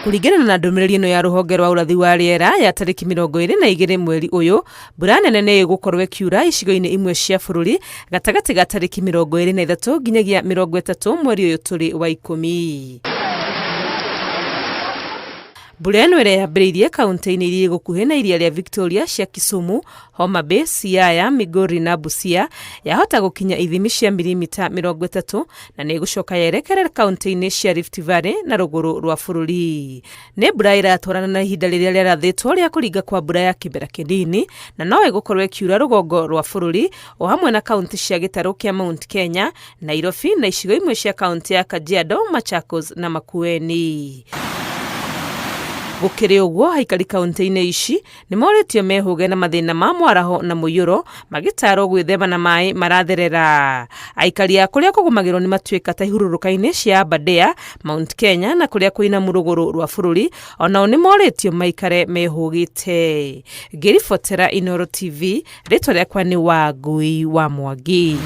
Kuringana na ndumiriri ino ya ruhonge rwa urathi wa riera ya tariki 22 mweri uyu, mbura nene ni igukorwo ikiura icigo-ini imwe cia bururi gatagati ga tariki 23 nginyagia 30 mweri uyu turi wa 10. Mbura ino ĩrĩa yambĩrĩirie kaunti-inĩ iria gũkuhĩ na iria rĩa Victoria cia Kisumu, Homa Bay, Siaya, Migori na Busia yahota gũkinya ithimi cia milimita 30 na nĩ gũcoka yerekere kaunti-inĩ cia Rift Valley na rũgũrũ rwa bũrũri. Nĩ mbura iratwarana na ihinda rĩrĩa rĩarathĩtwo rĩa kũringa kwa mbura ya kĩmera kĩnini na no ĩgũkorwo ĩkiura rũgongo rwa bũrũri o hamwe na kaunti cia gĩtarũ kĩa Mount Kenya, Nairobi na icigo imwe cia kaunti ya Kajiado, Machakos na Makueni. Gũkĩrĩ ũguo, aikari kaunti-inĩ ici nĩ moretio mehũge na mathĩna ma mwaraho na mũiyũro magĩtarwo gwĩthema na maĩ maratherera. Aikari a kũrĩa kũgũmagĩrwo nĩ matuĩka ta ihurũrũka-inĩ cia Aberdare, Mount Kenya na kũrĩa kwĩna rũgũrũ rwa bũrũri onao nĩ moretio maikare mehũgĩte. Ngĩribotera Inooro TV, rĩtwa rĩakwa nĩ Wangui wa Mwangi.